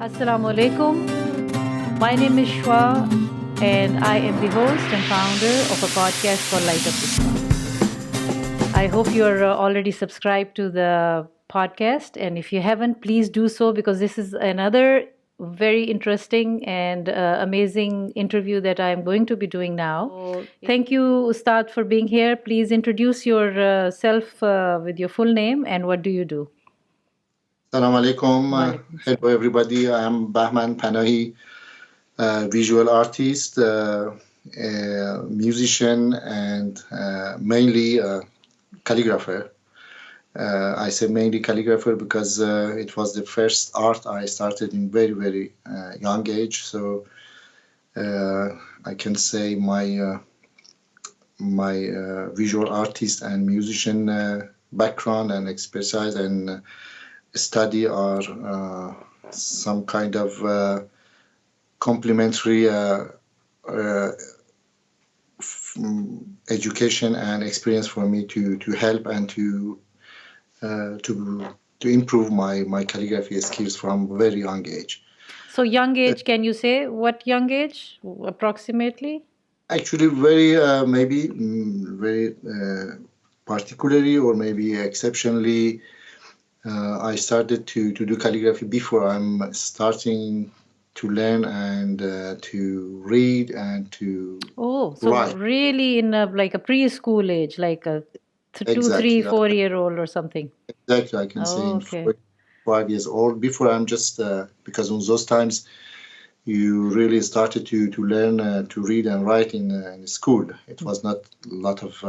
Assalamu alaikum. My name is Shwa, and I am the host and founder of a podcast called Light Up Islam. I hope you're already subscribed to the podcast, and if you haven't, please do so, because this is another very interesting and amazing interview that I'm going to be doing now. Thank you, Ustad, for being here. Please introduce yourself with your full name and what do you do? Assalamu alaikum. Hello, everybody. I am Bahman Panahi, visual artist, musician, and mainly calligrapher. I say mainly calligrapher because it was the first art I started in very, very young age. So I can say my visual artist and musician background and expertise and study are some kind of complementary education and experience for me to help and to improve my calligraphy skills from very young age. So young age, can you say what young age approximately? Actually, very maybe very particularly or maybe exceptionally. I started to do calligraphy before I'm starting to learn and to read and to write. Really in like a preschool age, like a Exactly. 2, 3, 4-year-old or something. Exactly, I can say in 5 years old. Before I'm just because in those times you really started to learn to read and write in school. It was not a lot of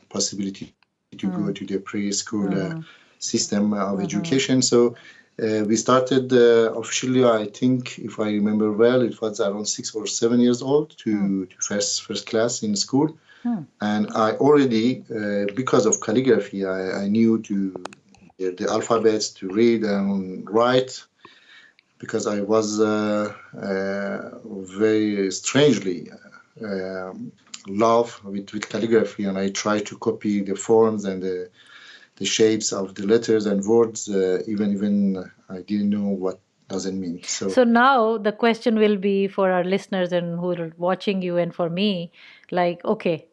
possibility to go to the preschool system of education. So we started officially, I think, if I remember well, it was around 6 or 7 years old to first class in school. And I already, because of calligraphy, I knew the alphabets to read and write, because I was very strangely love with calligraphy, and I tried to copy the forms and the shapes of the letters and words, even I didn't know what does it mean. So now the question will be for our listeners and who are watching you and for me, like, okay,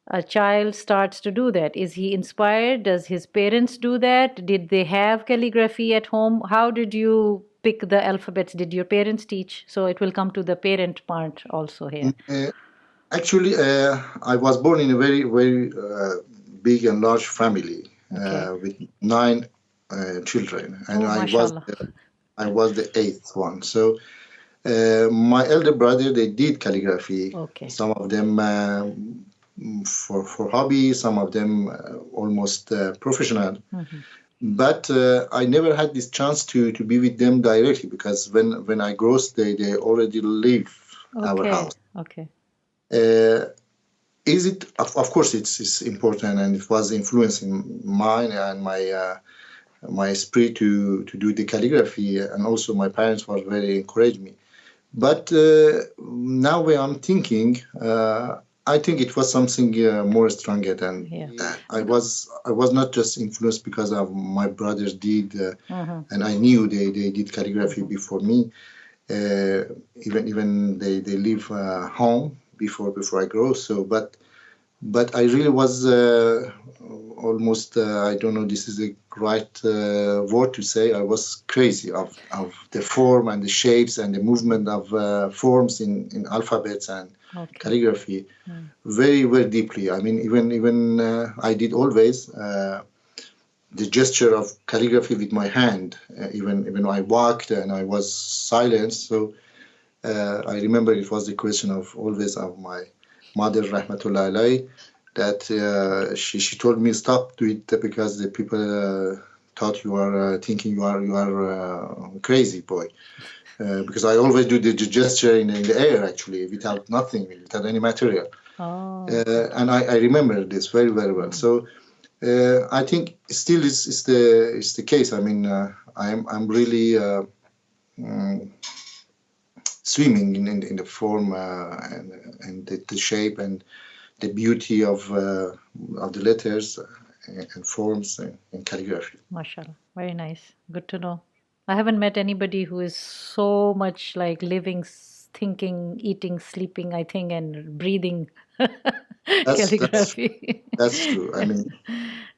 a child starts to do that. Is he inspired? Does his parents do that? Did they have calligraphy at home? How did you pick the alphabets? Did your parents teach? So it will come to the parent part also here. Actually, I was born in a very, very big and large family. With 9 children, and I was the 8th one. So my elder brother, they did calligraphy. Some of them for hobby, some of them almost professional. But I never had this chance to be with them directly, because when I grew up, they already leave our house. Is it? Of course, it's important, and it was influencing mine and my spirit to do the calligraphy, and also my parents were very encouraged me. But now when I'm thinking, I think it was something more stronger than that. I was not just influenced because of my brothers did, and I knew they did calligraphy before me. Even they leave home before I grow. So, but I really was almost, I don't know, this is the right word to say, I was crazy of the form and the shapes and the movement of forms in alphabets and calligraphy very, very deeply. I mean, even I did always the gesture of calligraphy with my hand, even when I walked and I was silent. So I remember it was the question of always of my mother, Rahmatullah Alayhi, that she told me stop to it because the people thought you are thinking you are crazy boy, because I always do the gesture in the air, actually, without nothing, without any material. And I remember this very, very well. So I think still it's the case. I mean, I'm really swimming in the form and the shape and the beauty of the letters and forms and calligraphy. MashaAllah. Very nice. Good to know. I haven't met anybody who is so much like living, thinking, eating, sleeping, I think, and breathing That's that's calligraphy. that's true. I mean,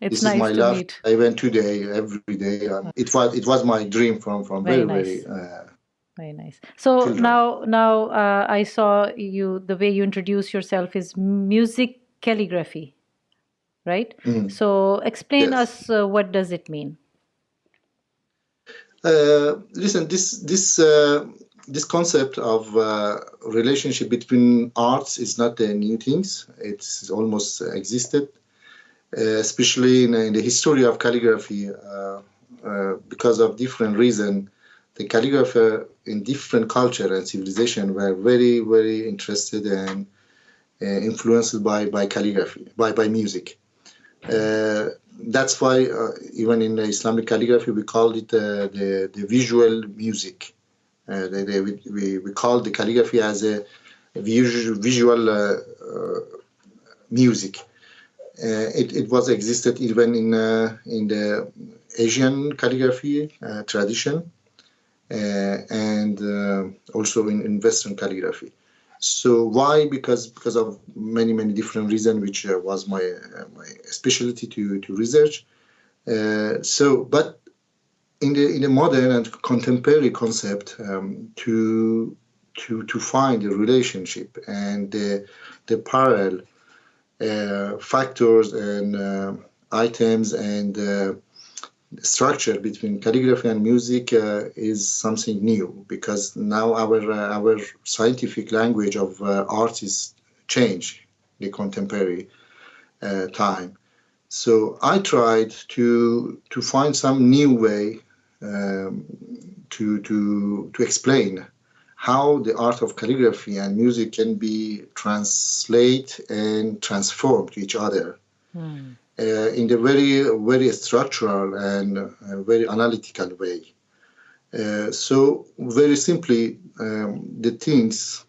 It's this is nice my to love. meet. I went today every day. It was my dream from Very very very nice. Very nice. So children. now I saw you. The way you introduce yourself is music calligraphy, right? Mm, So explain yes. us what does it mean? Listen, this concept of relationship between arts is not a new things. It's almost existed, especially in the history of calligraphy, because of different reason. The calligrapher in different culture and civilization were very very interested and influenced by calligraphy, by music. Uh, that's why even in Islamic calligraphy we called it the visual music. We call the calligraphy as a visual music. It was existed even in the Asian calligraphy tradition and also in Western calligraphy. So why? Because of many different reasons, which was my specialty to research. But in the modern and contemporary concept, to find the relationship and the parallel factors and items and structure between calligraphy and music is something new, because now our scientific language of art is changed in the contemporary time. So I tried to find some new way to explain how the art of calligraphy and music can be translate and transformed to each other in the very structural and very analytical way. So very simply, the things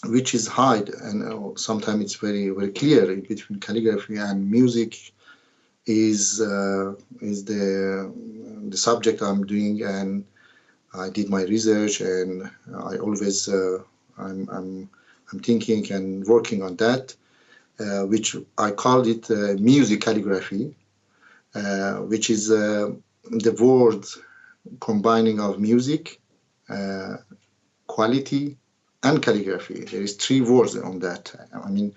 which is hide and sometimes it's very clear between calligraphy and music is the subject I'm doing, and I did my research, and I always I'm thinking and working on that, which I called it music calligraphy, which is the word combining of music, quality, and calligraphy. There is three words on that. I mean,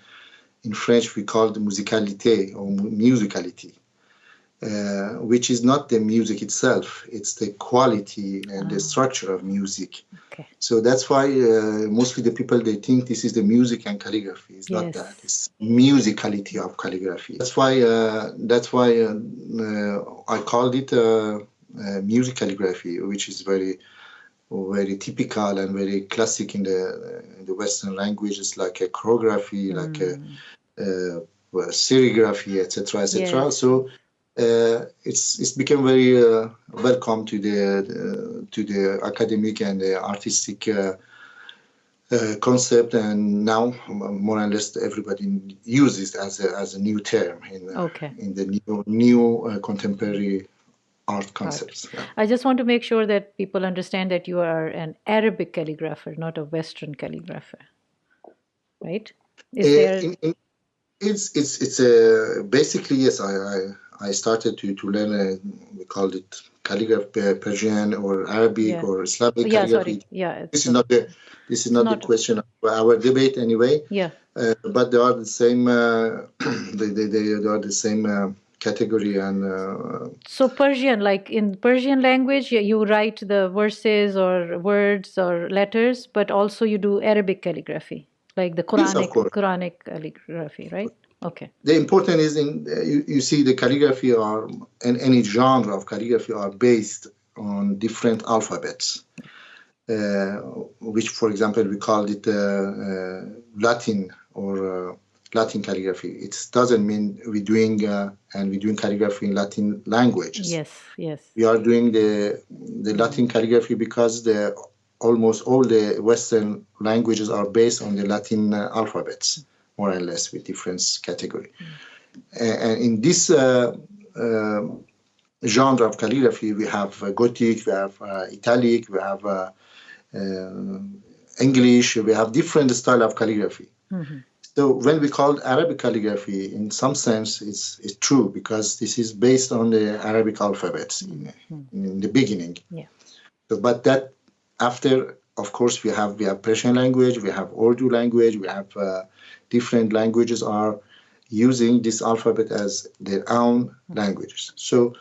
in French we call it musicality or musicality, which is not the music itself. It's the quality and the structure of music. Okay. So that's why mostly the people, they think this is the music and calligraphy. It's not that. It's musicality of calligraphy. That's why I called it music calligraphy, which is very typical and very classic in the Western languages, like a choreography, like a serigraphy, etc., etc. So it's become very welcome to the academic and the artistic concept, and now more or less everybody uses as a new term in the new contemporary art concepts. Yeah. I just want to make sure that people understand that you are an Arabic calligrapher, not a Western calligrapher, right? Is there? It's basically, yes. I started to learn. We called it calligraphy, Persian or Arabic or Islamic calligraphy. Sorry. Yeah. This is not the question of our debate anyway. Yeah. But they are the same. They are the same category and. So Persian, like in Persian language, you write the verses or words or letters, but also you do Arabic calligraphy, like the Yes, of course. Quranic calligraphy, right? Okay. The important is you see the calligraphy and any genre of calligraphy are based on different alphabets, which, for example, we called it Latin or Latin calligraphy. It doesn't mean we're doing calligraphy in Latin languages. Yes. We are doing the Latin calligraphy because almost all the Western languages are based on the Latin alphabets, more or less, with different category. And in genre of calligraphy. We have Gothic, we have Italic, we have English, we have different style of calligraphy. Mm-hmm. So when we call Arabic calligraphy, in some sense, it's true because this is based on the Arabic alphabets in the beginning. Yeah. So, but that after, of course, we have Persian language, we have Urdu language, we have different languages are using this alphabet as their own languages. So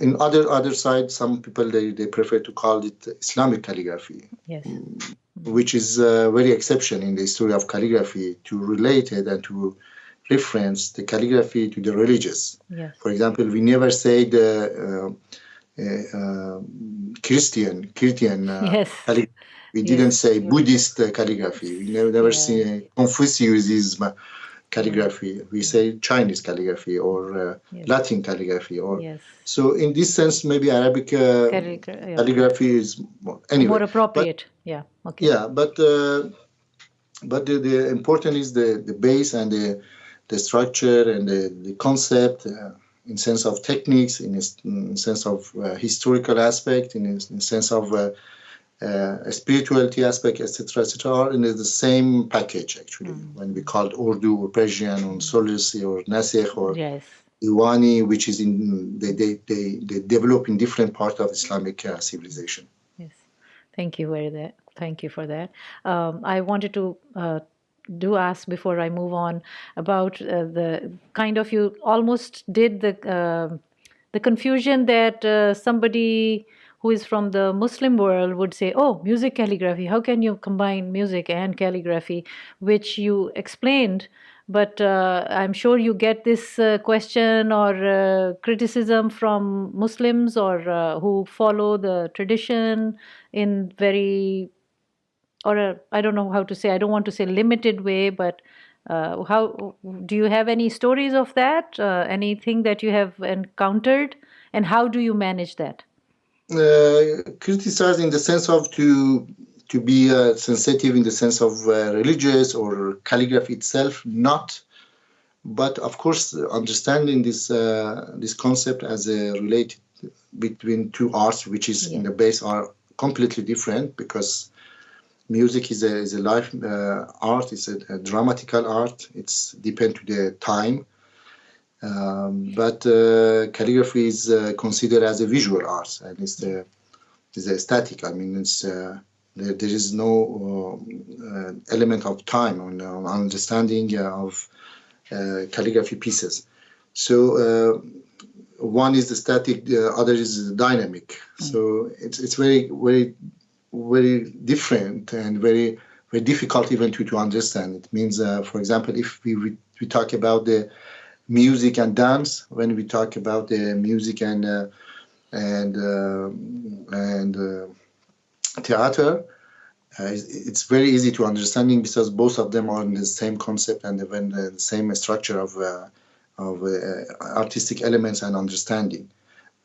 in other side, some people they prefer to call it Islamic calligraphy. Yes. Which is very exception in the history of calligraphy to relate it and to reference the calligraphy to the religious. Yes. For example, we never say the Christian yes. calligraphy. We didn't say Buddhist calligraphy. We never see Confucianism calligraphy. We say Chinese calligraphy or Latin calligraphy. So in this sense, maybe Arabic calligraphy is more appropriate. But the important is the base and the structure and the concept in sense of techniques, in sense of historical aspect, in sense of spirituality aspect, etc., are in the same package actually. When we call Urdu or Persian or Solisi or Nasikh or Iwani, which is they develop in different parts of Islamic civilization. Yes, thank you for that. I wanted to ask before I move on about the kind of, you almost did the confusion that somebody who is from the Muslim world would say, oh, music calligraphy, how can you combine music and calligraphy, which you explained. But I'm sure you get this question or criticism from Muslims or who follow the tradition in I don't know how to say, I don't want to say limited way, but how do you have any stories of that? Anything that you have encountered, and how do you manage that? Criticize in the sense of to be sensitive in the sense of religious or calligraphy itself, not. But of course, understanding this concept as a related between two arts, which is in the base are completely different, because music is a live art, it's a dramatical art. It's depend to the time. But calligraphy is considered as a visual art, and it's a static. I mean, it's there is no element of time on understanding of calligraphy pieces. So one is the static, the other is the dynamic. So it's very, very, very different and very, very difficult even to understand. It means, for example, if we talk about the music and dance, when we talk about the music and theater, it's very easy to understanding because both of them are in the same concept and the same structure of artistic elements and understanding.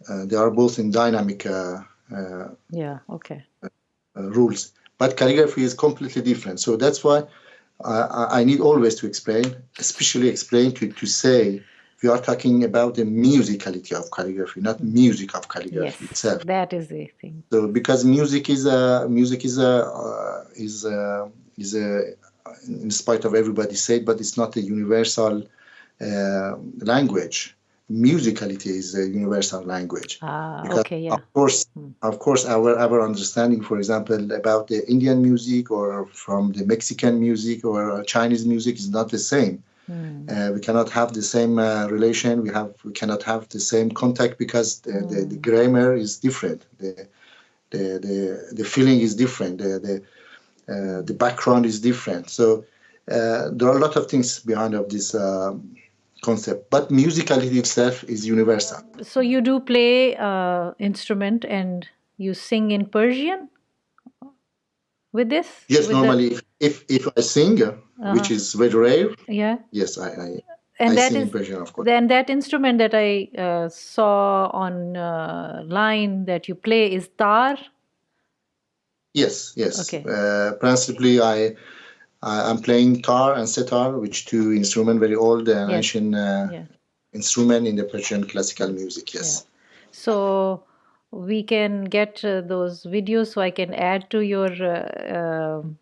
They are both in dynamic rules, but calligraphy is completely different. So that's why I need always to explain, especially explain to say we are talking about the musicality of calligraphy, not music of calligraphy itself. That is the thing. So because music is in spite of everybody say it, but it's not a universal language. Musicality is a universal language. Of course, our understanding, for example, about the Indian music or from the Mexican music or Chinese music is not the same. We cannot have the same relation. We cannot have the same contact because the grammar is different. The feeling is different. The background is different. So there are a lot of things behind of this concept, but musicality itself is universal. So you do play instrument and you sing in Persian with this? Yes, normally if I sing, which is very rare. Yeah. Yes, I sing in Persian, of course. Then that instrument that I saw on line that you play is tar. Yes. Okay. Principally, I'm playing tar and setar, which two instruments, very old and ancient instrument in the Persian classical music. Yes. So we can get those videos so I can add to your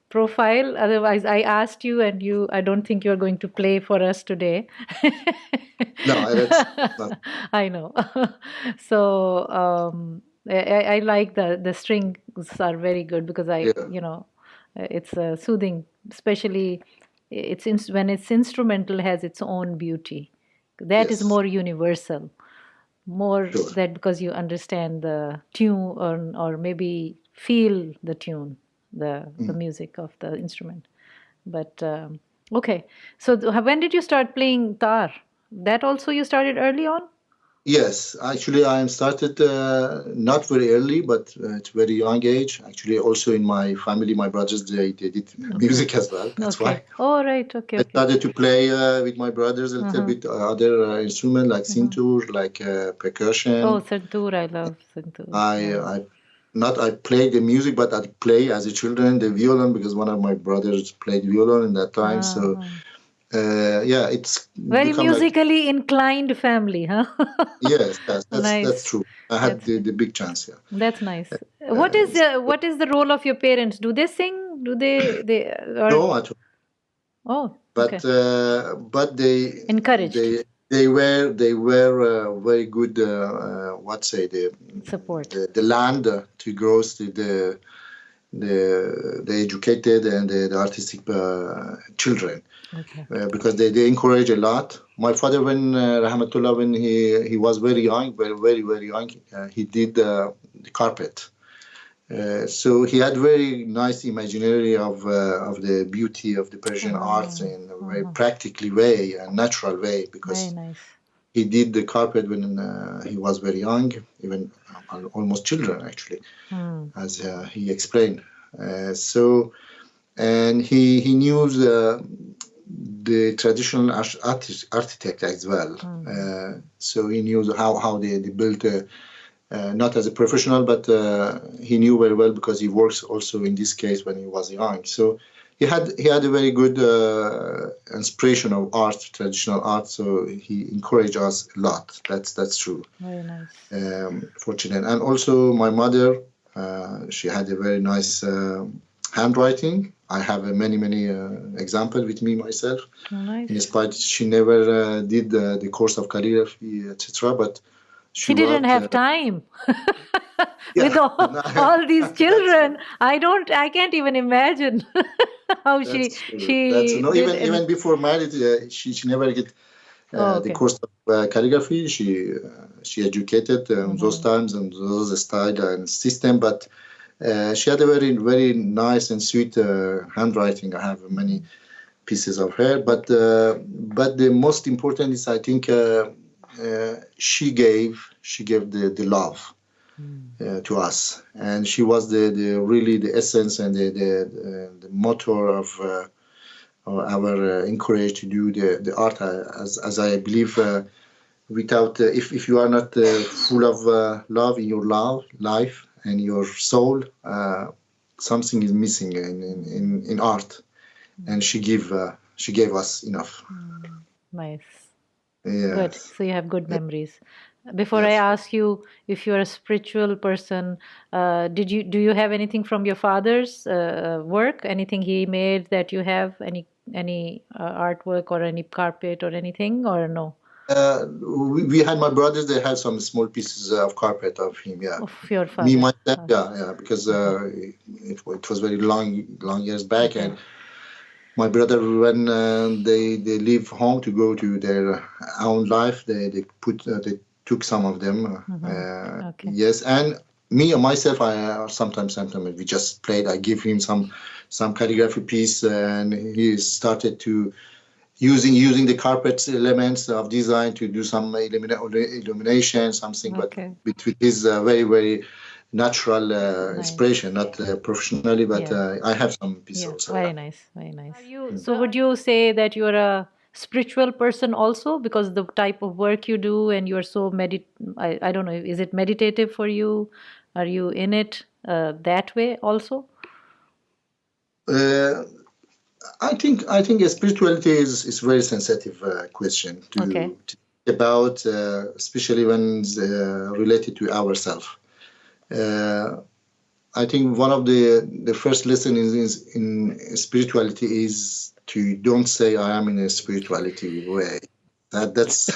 profile. Otherwise, I asked you and I don't think you're going to play for us today. No, that's not. I know. So I like the strings are very good because Yeah. it's soothing, especially when it's instrumental has its own beauty. That is Yes. more universal, more Sure. that because you understand the tune or maybe feel the tune, the Mm. music of the instrument. But okay, so when did you start playing tar? That also you started early on? Yes, actually, I am started not very early, but at very young age. Actually, also in my family, my brothers they did Okay. music as well. That's Okay. why Oh, right. Okay. I Okay. started to play with my brothers a little Uh-huh. bit other instrument like Uh-huh. sintur, like Oh, percussion. santoor. I love santoor. I Yeah. I not I play the music, but I play as a children the violin because one of my brothers played violin in that time. So Uh-huh. yeah, it's Very become like musically inclined family, huh? yes, that's Nice. true. I had That's the big chance. Yeah. That's nice. Uh, What is the role of your parents? Do they sing? Do they or no, at all. oh, okay. But Encouraged they were very good. What say support. the land to grow the educated and the artistic children Okay. because they encourage a lot. My father, when Rahmatullah, when he was very young, very young, he did the carpet. So he had very nice imaginary of the beauty of the Persian arts Uh-huh. in a very Uh-huh. practically way, a natural way, Very because nice. he did the carpet when he was very young, even almost children actually, Hmm. as he explained. So and he knew the traditional architect as well. Hmm. So he knew how they built. Not as a professional, but he knew very well because he works also in this case when he was young. So he had a very good inspiration of art, traditional art. So he encouraged us a lot. That's true Very nice. for children. And also my mother, she had a very nice handwriting. I have many examples with me myself. Oh, nice. In spite, she never did the course of calligraphy, etc. But she She didn't worked. have time. With Yeah, all these that's true. children, I can't even imagine how That's true. That's she no. did Even any. before married, she never get Oh, the okay. course of calligraphy. She educated those Mm-hmm. times and those style and system, but she had a very nice and sweet handwriting. I have many pieces of her, but the most important is I think she gave the love to us, and she was the really the essence and the motor of our encourage to do the art as I believe without if you are not full of love in your life and your soul, something is missing in art, and she gave us enough. Nice. Good. Yes, So you have good memories. Before I yes. ask you if you're a spiritual person, do you have anything from your father's work? Anything he made that you have? Any artwork or any carpet or anything or no? We had my brothers. They had some small pieces of carpet of him. Yeah, Of your me father. myself. Okay. Yeah, because Okay. it was very long years back, Okay. and my brother when they leave home to go to their own life, they took some of them. Mm-hmm. Okay. Yes, and me and myself, I sometimes we just played. I give him some calligraphy piece, and he started to using the carpet elements of design to do some illumination, something, but Okay. with his very natural Nice. inspiration, not professionally, but Yeah. I have some piece Yeah. also. Yeah. Very nice. Very nice. So would you say that you're a spiritual person also because the type of work you do and you're so I don't know, is it meditative for you? Are you in it that way also? Uh, I think spirituality is very sensitive question Okay. about, especially when it's related to ourselves. I think one of the first lesson is in spirituality is to don't say I am in a spirituality way. That's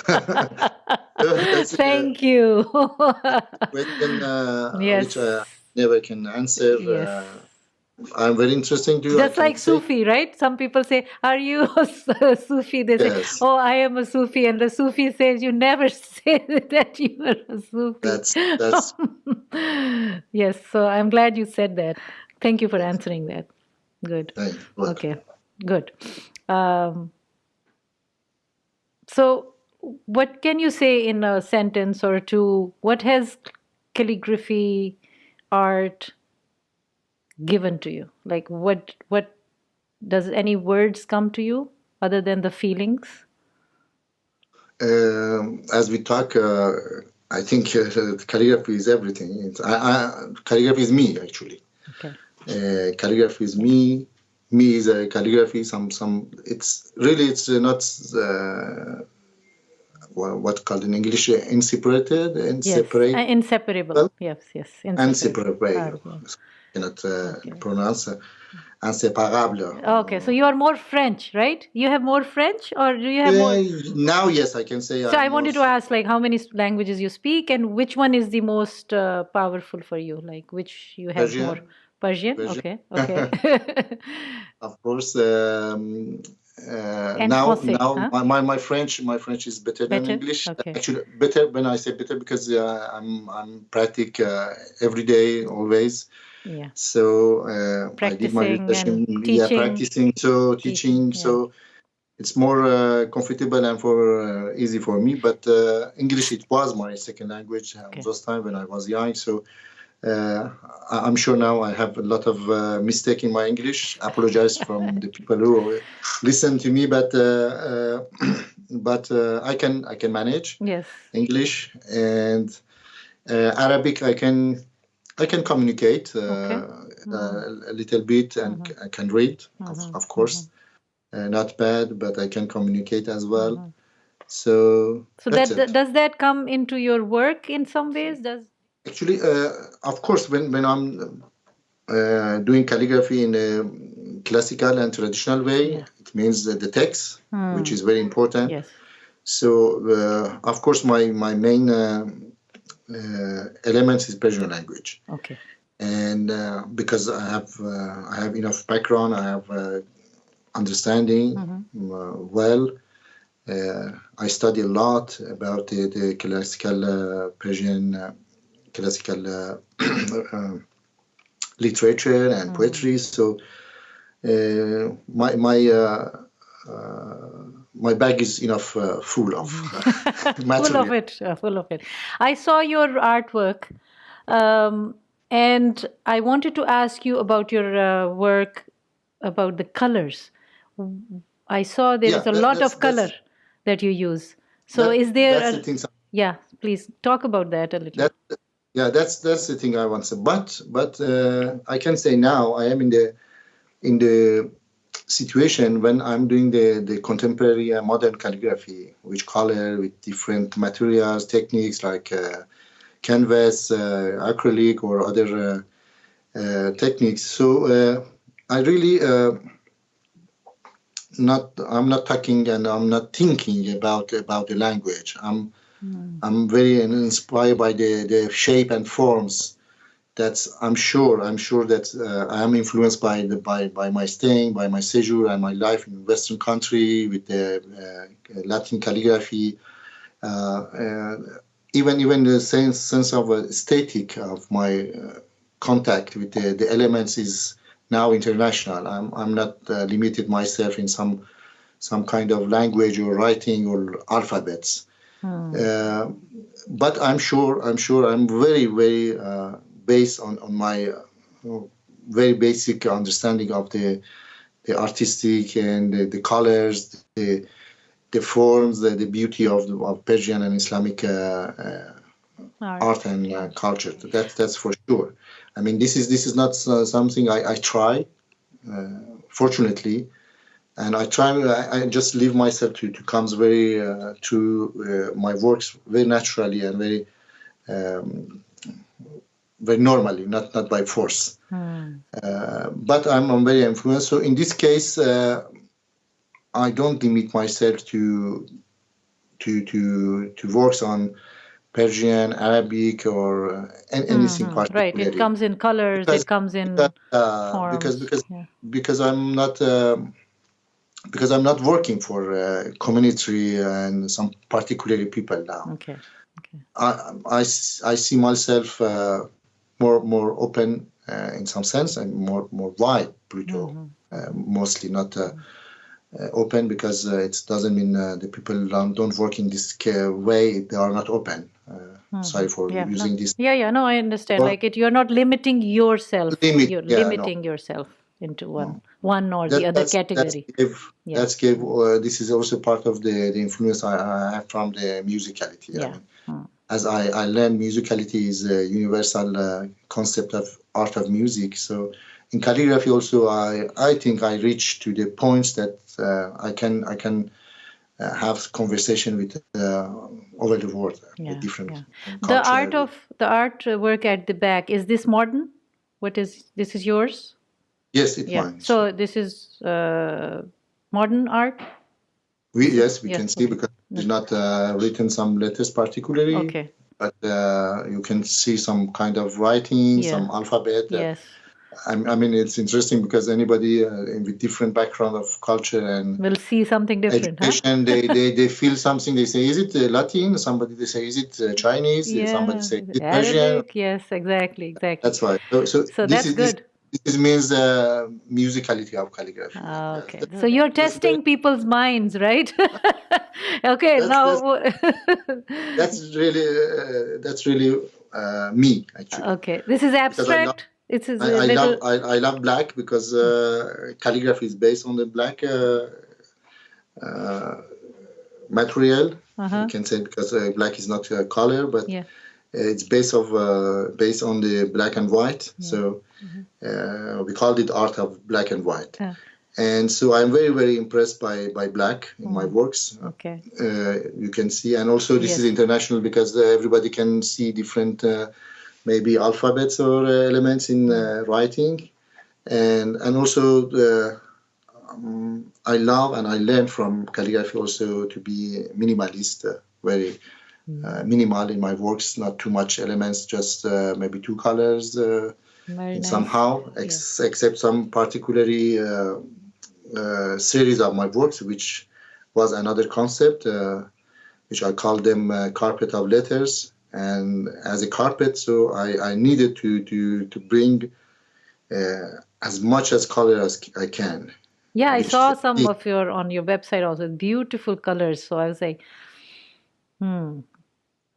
that's Thank you. a question Yes. which I never can answer. Yes. I'm very interesting to you. Just I like can say Sufi, right? Some people say, "Are you a Sufi?" They say, yes. "Oh, I am a Sufi," and the Sufi says, "You never say that you are a Sufi." That's Yes. So I'm glad you said that. Thank you for answering that. Good. thank you. Okay. Good. So, what can you say in a sentence or two? What has calligraphy art given to you? Like, what does any words come to you other than the feelings? As we talk, I think calligraphy is everything. Calligraphy is me, actually. Okay. Calligraphy is me. Me is a calligraphy. It's not what called in English inseparated, inseparable. Yes, inseparable. Yes, yes, Inseparable. Yes. Cannot pronounce inseparable. Okay, so you are more French, right? You have more French, or do you have more? Now, yes, I can say. So I wanted to ask, like, how many languages you speak, and which one is the most powerful for you? Like, which you have Persian. more? Persian. Persian. Okay. Of course. And Now, français, huh? my French is better than English. Okay. Actually, better when I say better because I'm practice every day, always. Yeah. So I did my Practicing research and in teaching. practicing, so teaching. Yeah. So it's more comfortable and for easy for me. But English, it was my second language those time when I was young. So I'm sure now I have a lot of mistake in my English. I apologize from the people who listen to me, but I can manage. Yes. English and Arabic. I can communicate a little bit and I can read, of course. Not bad, but I can communicate as well. So does that come into your work in some ways? Actually, of course, when I'm doing calligraphy in a classical and traditional way, it means the text, which is very important. Yes. So, of course, my main elements is Persian language. Okay. And because I have enough background, I have understanding well. I study a lot about the classical Persian classical literature and poetry. So my bag is enough full of material. Full of it. I saw your artwork, and I wanted to ask you about your work, about the colors. I saw there is a lot of color that you use. So is there? Yeah, please talk about that a little. That's the thing I want to say. But I can say now I am in the situation when I'm doing the contemporary and modern calligraphy, with color, with different materials, techniques like canvas, acrylic, or other techniques. So I really I'm not talking and I'm not thinking about the language. I'm very inspired by the shape and forms. I'm sure that I am influenced by my staying, by my sejour and my life in Western country with the Latin calligraphy. Even the sense of aesthetic of my contact with the elements is now international. I'm not limited myself in some kind of language or writing or alphabets. But I'm sure I'm very, very based on my very basic understanding of the artistic and the colors, the forms, the beauty of Persian and Islamic art and culture. That's for sure. I mean, this is not something I try. Fortunately, and I just leave myself to comes very to my works very naturally and very normally, not by force. But I'm very influenced. So in this case, I don't limit myself to works on Persian, Arabic, or anything particularly. Right. It comes in colors. It comes in forms. Because I'm not working for community and some particular people now. Okay. I see myself more open in some sense and more wide, brutal, mostly not open, because it doesn't mean the people don't work in this way. They are not open. Sorry for using this. No, I understand. You're not limiting yourself. You're limiting yourself into one or the other category. This is also part of the influence I have from the musicality. I mean, as I learned, musicality is a universal concept of art of music. So in calligraphy also, I think I reached to the points that I can have conversation with over the world, with different culture. The artwork at the back, is this modern? This is yours? Yes, it's mine. So this is modern art? We can see, because it's not written some letters particularly. Okay. But you can see some kind of writing, some alphabet. Yes. I mean, it's interesting because anybody with different background of culture and will see something different. Education, they feel something. They say, "Is it Latin?" Somebody they say, "Is it Chinese?" Somebody say, "Is it Persian?" Arabic. Yes, exactly. That's right. So that's good. This means musicality of calligraphy. Okay. So you're testing people's minds, right? Okay. That's really me, actually. Okay. This is abstract. I love black because calligraphy is based on the black material. You can say, because black is not a color, but it's based on the black and white. So we called it art of black and white. And so I'm very, very impressed by black in my works. Okay. You can see, and also this is international because everybody can see different maybe alphabets or elements in writing, and also I love and I learned from calligraphy also to be minimalist, very minimal in my works, not too much elements, just maybe two colors somehow, except some particularly series of my works, which was another concept, which I call them carpet of letters. And as a carpet, so I needed to bring as much as color as I can. Yeah, I saw some of on your website also, beautiful colors. So I was like,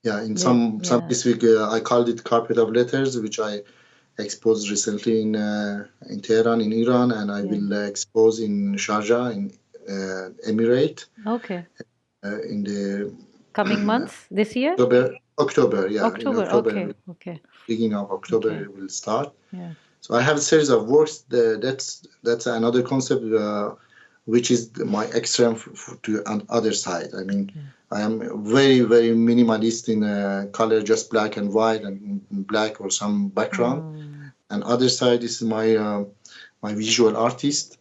Yeah, in some this week I called it carpet of letters, which I exposed recently in Tehran, in Iran, and I will expose in Sharjah, in Emirate. Okay. In the coming months this year. October, Okay. Beginning of October it will start. Yeah. So I have a series of works. That's another concept, which is my extreme to an other side. I mean, I am very, very minimalist in color, just black and white and black or some background. And other side is my visual artist,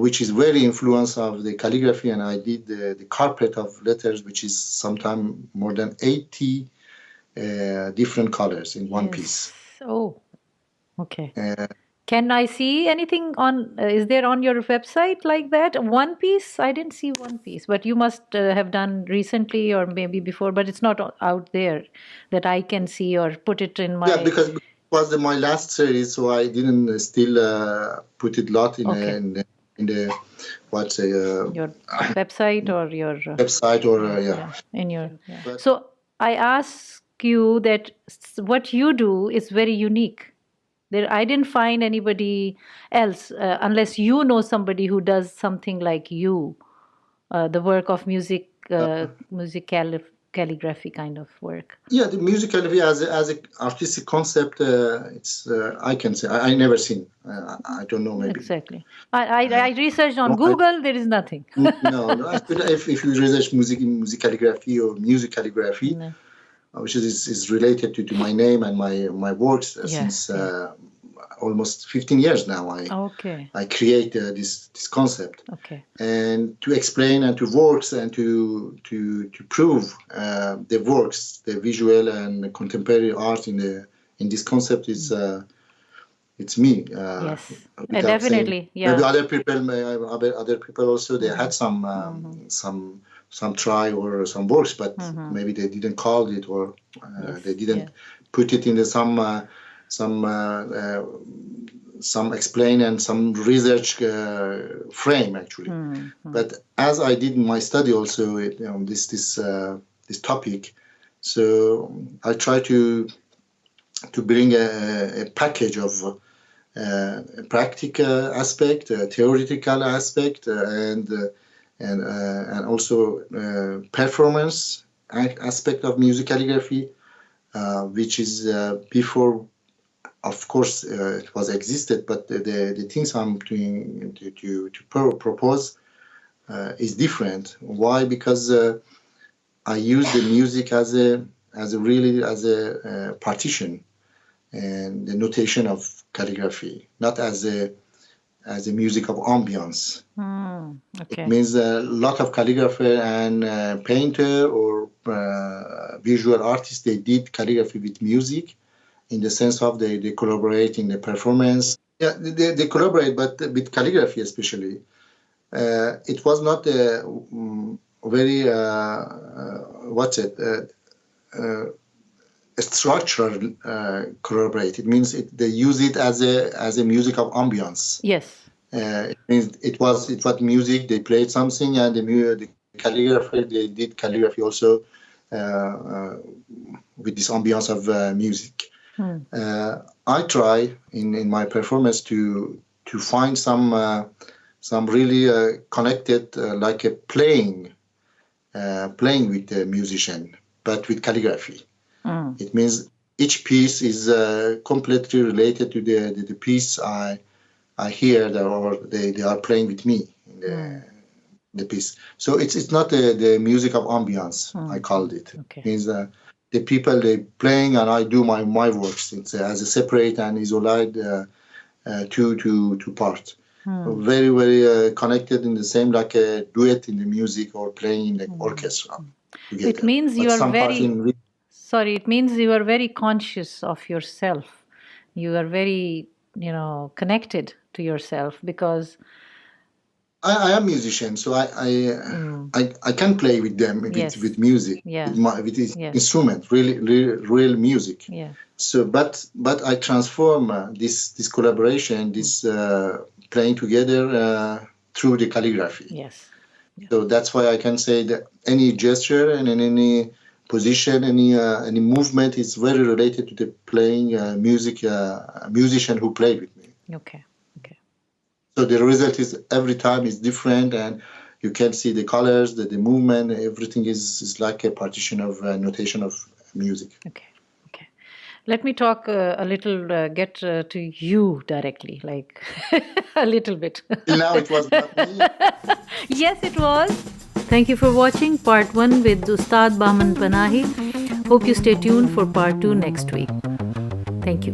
which is very influenced of the calligraphy, and I did the carpet of letters, which is sometimes more than 80 different colors in one piece. Oh, okay. Can I see anything on? Is there on your website like that? One piece? I didn't see one piece, but you must have done recently or maybe before. But it's not out there that I can see or put it in my. Yeah, because it was my last series, so I didn't still put it a lot in the what's your website or your website or in your. So I ask you that what you do is very unique. I didn't find anybody else unless you know somebody who does something like you, the work of musicality. calligraphy kind of work? Yeah, the musicality as a artistic concept, it's I can say I never seen. I don't know, maybe. Exactly. I researched on no, Google. There is nothing. No. Actually, if you research musicalligraphy or music calligraphy, No. which is related to my name and my works since almost 15 years now. I create this concept. Okay. And to explain and to works and to prove the works, the visual and contemporary art in this concept is it's me. Yes, definitely. Yeah. Maybe other people also they had some try or some works, but maybe they didn't call it or they didn't put it in some explain and some research frame actually. But as I did in my study also this topic, so I try to bring a package of practical aspect, theoretical aspect, and also performance aspect of music calligraphy, which is before. Of course, it was existed, but the things I'm doing to propose is different. Why? Because I use the music as a partition and the notation of calligraphy, not as a music of ambience. Okay. It means a lot of calligrapher and painter or visual artists, they did calligraphy with music, in the sense of they collaborate in the performance. Yeah, they collaborate, but with calligraphy especially, it was not a very structural collaborate. It means they use it as a music of ambience. Yes. It means it was music. They played something, and the calligrapher they did calligraphy also with this ambience of music. I try in my performance to find some really connected like a playing with the musician, but with calligraphy. It means each piece is completely related to the piece I hear or they are playing with me in the piece. So it's not the music of ambience. I called it. Okay. It means the people they playing and I do my works. It's as a separate and isolated two parts. Very very connected in the same like a duet in the music or playing in the orchestra. Together. It means you are very. Sorry, it means you are very conscious of yourself. You are very connected to yourself because. I am a musician, so I can play with them with music, with this instrument, real music. Yeah. So, but I transform this collaboration, this playing together through the calligraphy. Yes. Yeah. So that's why I can say that any gesture and in any position, any movement is very related to the playing music, musician who played with me. Okay. So the result is every time is different, and you can see the colors, the movement, everything is like a partition of notation of music. Okay. Let me talk a little, get to you directly, like a little bit. Till now it was not me. Yes, it was. Thank you for watching part 1 with Ustad Bahman Panahi. Hope you stay tuned for part 2 next week. Thank you.